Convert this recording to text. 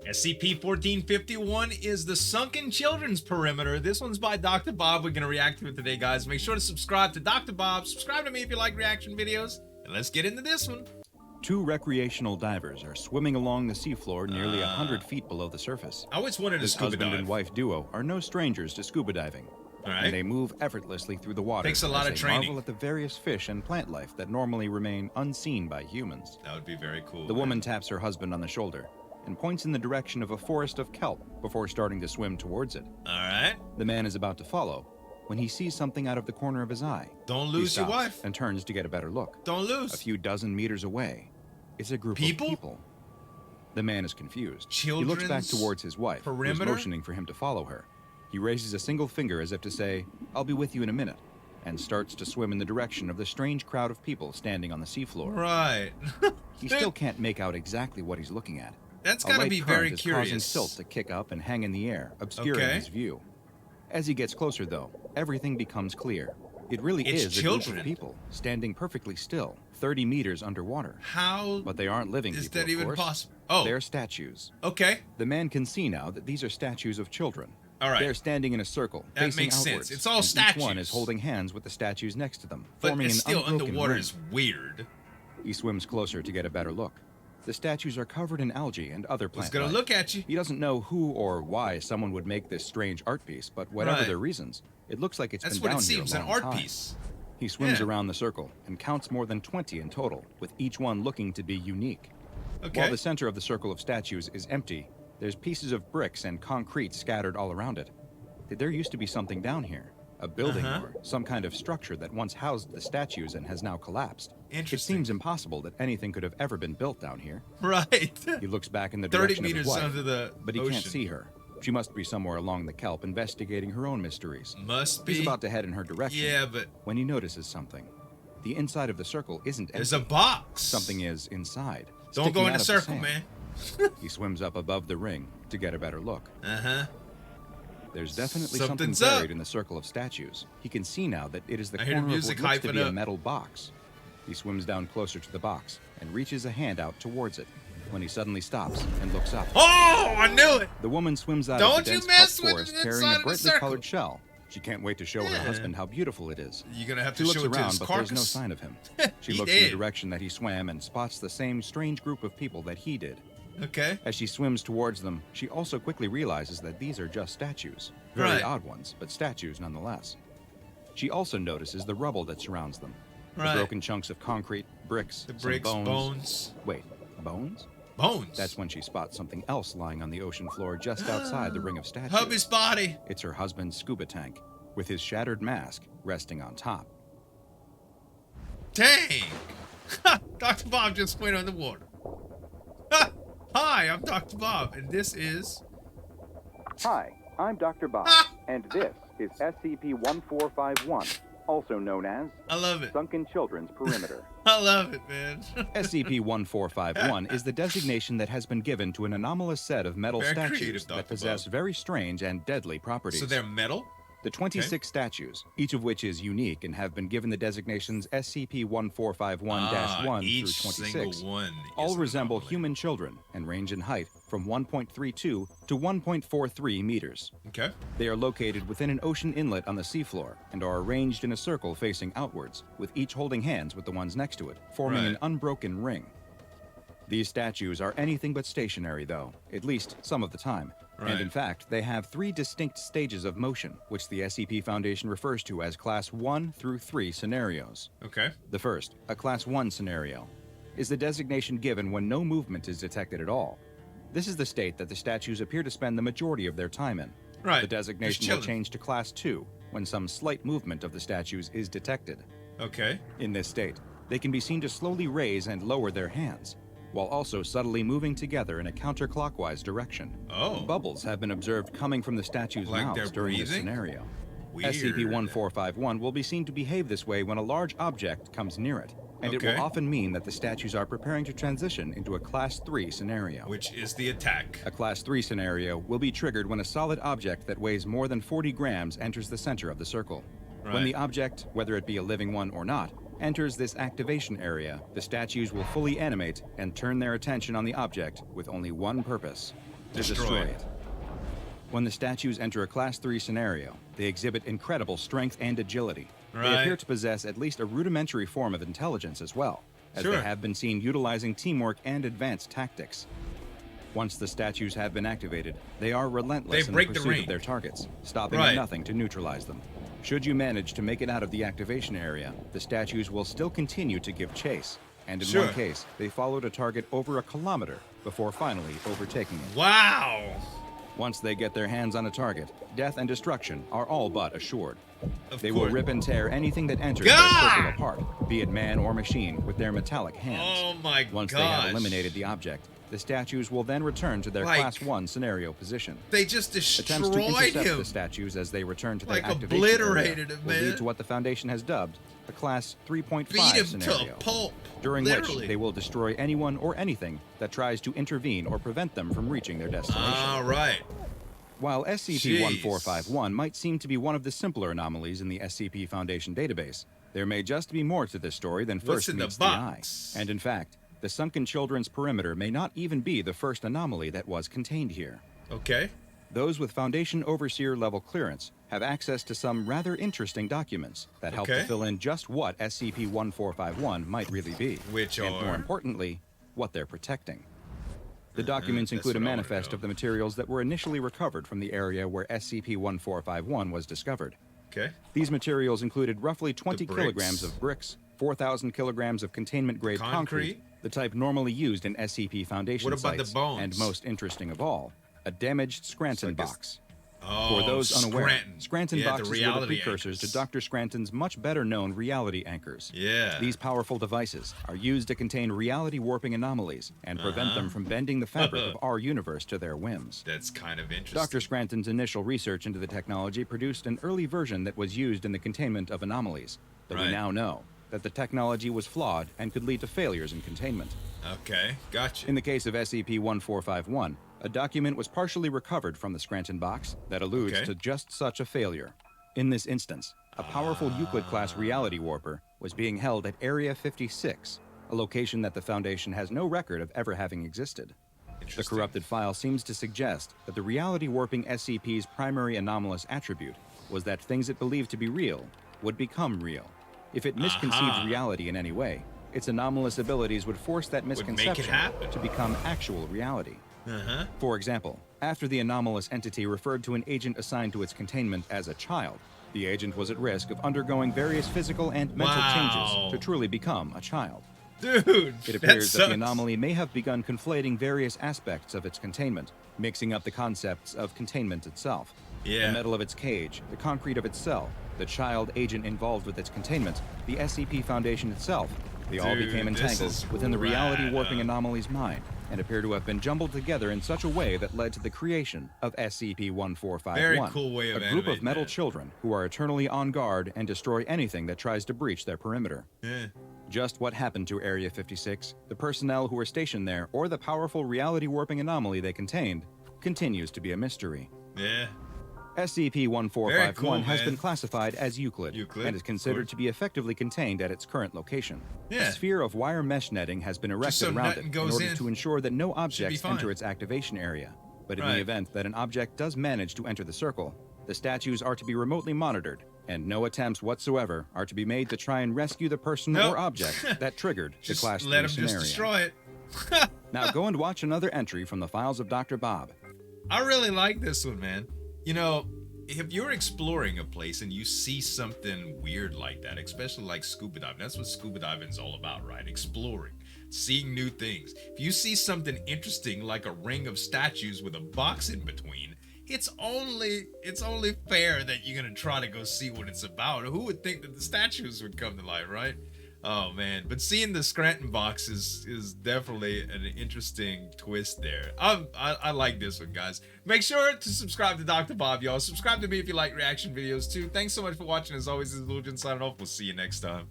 SCP-1451 is the Sunken Children's Perimeter. This one's by Dr. Bob. We're going to react to it today, guys. Make sure to subscribe to Dr. Bob. Subscribe to me if you like reaction videos. And let's get into this one. Two recreational divers are swimming along the seafloor nearly 100 feet below the surface. I always wanted to scuba dive. This husband and wife duo are no strangers to scuba diving. All right. And they move effortlessly through the water. Takes a lot of training. Marvel at the various fish and plant life that normally remain unseen by humans. That would be very cool. The woman taps her husband on the shoulder and points in the direction of a forest of kelp before starting to swim towards it. All right. The man is about to follow when he sees something out of the corner of his eye. Don't lose your wife. And turns to get a better look. Don't lose. A few dozen meters away is a group of people. The man is confused. Children's he looks back towards his wife, perimeter? who's motioning for him to follow her. He raises a single finger as if to say, "I'll be with you in a minute," and starts to swim in the direction of the strange crowd of people standing on the seafloor. Right. He still can't make out exactly what he's looking at. That's got to be very curious. Causing silt to kick up and hang in the air, obscuring his view. As he gets closer, though, everything becomes clear. It really is a group of people standing perfectly still, 30 meters underwater. How? But they aren't living is people, that even of course. possible? Oh, they're statues. Okay. The man can see now that these are statues of children. All right. They're standing in a circle, that facing makes outwards. sense. It's all statues. Each one is holding hands with the statues next to them, but forming it's an still unbroken underwater ring. is weird. He swims closer to get a better look. The statues are covered in algae and other plant He's gonna life. look at you. He doesn't know who or why someone would make this strange art piece, but whatever their reasons, it looks like it's That's been what down it seems, here a an long art time. piece. He swims around the circle and counts more than 20 in total, with each one looking to be unique. Okay. While the center of the circle of statues is empty, there's pieces of bricks and concrete scattered all around it. There used to be something down here, a building or some kind of structure that once housed the statues and has now collapsed. It seems impossible that anything could have ever been built down here. Right. He looks back in the 30 direction of his meters wife, under the but he ocean. can't see her. She must be somewhere along the kelp investigating her own mysteries. Must be. He's about to head in her direction. Yeah, but when he notices something. The inside of the circle isn't empty. There's a box. Something is inside. Don't go in the circle, man. He swims up above the ring to get a better look. There's definitely something Something's buried up. in the circle of statues. He can see now that it is the I hear corner of music what looks to hyping be a up. metal box. He swims down closer to the box and reaches a hand out towards it when he suddenly stops and looks up. Oh, I knew it. The woman swims out Don't of the you dense mess kelp with forest the carrying inside a of the brightly circle. colored shell. She can't wait to show her husband how beautiful it is. You're gonna have She to looks show it to around, his but carcass. there's no sign of him. She He looks in the dead. direction that he swam and spots the same strange group of people that he did. Okay. As she swims towards them, she also quickly realizes that these are just statues. Very Right. odd ones, but statues nonetheless. She also notices the rubble that surrounds them. Right. The broken chunks of concrete, bricks, The some bricks, bones. bones. Wait, bones? Bones. That's when she spots something else lying on the ocean floor just outside the ring of statues. Hubby's body. It's her husband's scuba tank, with his shattered mask resting on top. Dang. Dr. Bob just went underwater. Hi, I'm Dr. Bob, and this is... Hi, I'm Dr. Bob, and this is SCP-1451, also known as I love it. Sunken Children's Perimeter. I love it, man. SCP-1451 is the designation that has been given to an anomalous set of metal Very statues creative, that Dr. possess Bob. very strange and deadly properties. So they're metal? The 26 statues, each of which is unique and have been given the designations SCP-1451-1 each through 26, single one all is resemble anomaly. human children and range in height from 1.32 to 1.43 meters. Okay. They are located within an ocean inlet on the seafloor and are arranged in a circle facing outwards, with each holding hands with the ones next to it, forming an unbroken ring. These statues are anything but stationary, though, at least some of the time. And in fact, they have 3 distinct stages of motion, which the SCP Foundation refers to as Class 1 through 3 scenarios. Okay. The first, a Class 1 scenario, is the designation given when no movement is detected at all. This is the state that the statues appear to spend the majority of their time in. Right. The designation will change to Class 2 when some slight movement of the statues is detected. Okay. In this state, they can be seen to slowly raise and lower their hands, while also subtly moving together in a counterclockwise direction. Oh. Bubbles have been observed coming from the statues' Like mouths they're during this breathing? scenario. Weird. SCP-1451 will be seen to behave this way when a large object comes near it, and it will often mean that the statues are preparing to transition into a Class 3 scenario. Which is the attack. A Class 3 scenario will be triggered when a solid object that weighs more than 40 grams enters the center of the circle. When the object, whether it be a living one or not, enters this activation area, the statues will fully animate and turn their attention on the object with only one purpose: to destroy it. When the statues enter a Class 3 scenario, they exhibit incredible strength and agility. They appear to possess at least a rudimentary form of intelligence as well, as they have been seen utilizing teamwork and advanced tactics. Once the statues have been activated, they are relentless in the pursuit of their targets, stopping at nothing to neutralize them. Should you manage to make it out of the activation area, the statues will still continue to give chase, and in one case, they followed a target over a kilometer before finally overtaking it. Wow! Once they get their hands on a target, death and destruction are all but assured. They will rip and tear anything that enters their circle apart, be it man or machine, with their metallic hands. Oh my gosh. Once they have eliminated the object, the statues will then return to their Class 1 scenario position. They just destroyed Attempts to intercept him. The statues as they return to their activation obliterated area him, will man. lead to what the Foundation has dubbed a Class 3.5 Beat him scenario, to pulp. during which they will destroy anyone or anything that tries to intervene or prevent them from reaching their destination. All right. While SCP-1451 might seem to be one of the simpler anomalies in the SCP Foundation database, there may just be more to this story than first meets the eye. And in fact, the Sunken Children's Perimeter may not even be the first anomaly that was contained here. Okay. Those with Foundation Overseer level clearance have access to some rather interesting documents that help to fill in just what SCP-1451 might really be. Which and more importantly, what they're protecting. The documents include a manifest of the materials that were initially recovered from the area where SCP-1451 was discovered. Okay. These materials included roughly 20 kilograms of bricks, 4,000 kilograms of containment-grade concrete, the type normally used in SCP Foundation sites, and most interesting of all, a damaged Scranton box. For those unaware, Scranton boxes were the precursors to Dr. Scranton's much better-known reality anchors. These powerful devices are used to contain reality warping anomalies and prevent them from bending the fabric of our universe to their whims. That's kind of interesting. Dr. Scranton's initial research into the technology produced an early version that was used in the containment of anomalies, though we now know that the technology was flawed and could lead to failures in containment. Okay, gotcha. In the case of SCP-1451, a document was partially recovered from the Scranton box that alludes to just such a failure. In this instance, a powerful Euclid-class reality warper was being held at Area 56, a location that the Foundation has no record of ever having existed. The corrupted file seems to suggest that the reality warping SCP's primary anomalous attribute was that things it believed to be real would become real. If it misconceived reality in any way, its anomalous abilities would force that misconception to become actual reality. For example, after the anomalous entity referred to an agent assigned to its containment as a child, the agent was at risk of undergoing various physical and mental changes to truly become a child. Dude, it appears that the anomaly may have begun conflating various aspects of its containment, mixing up the concepts of containment itself. The metal of its cage, the concrete of its cell, the child agent involved with its containment, the SCP Foundation itself, they all became entangled within the reality warping anomaly's mind, and appear to have been jumbled together in such a way that led to the creation of SCP-1451, Very cool way of a group of metal children who are eternally on guard and destroy anything that tries to breach their perimeter. Just what happened to Area 56, the personnel who were stationed there, or the powerful reality warping anomaly they contained, continues to be a mystery. SCP-1451 has been classified as Euclid and is considered to be effectively contained at its current location. A sphere of wire mesh netting has been erected around it in order to ensure that no objects enter its activation area. But in the event that an object does manage to enter the circle, the statues are to be remotely monitored, and no attempts whatsoever are to be made to try and rescue the person or object that triggered the Class 3 scenario. Just destroy it. Now go and watch another entry from the files of Dr. Bob. I really like this one, man. You know, if you're exploring a place and you see something weird like that, especially like scuba diving, that's what scuba diving is all about, right? Exploring, seeing new things. If you see something interesting like a ring of statues with a box in between, it's only fair that you're gonna try to go see what it's about. Who would think that the statues would come to life, right? Oh man, but seeing the Scranton box is definitely an interesting twist there. I like this one, guys. Make sure to subscribe to Dr. Bob, y'all. Subscribe to me if you like reaction videos too. Thanks so much for watching. As always, this is Zueljin signing off. We'll see you next time.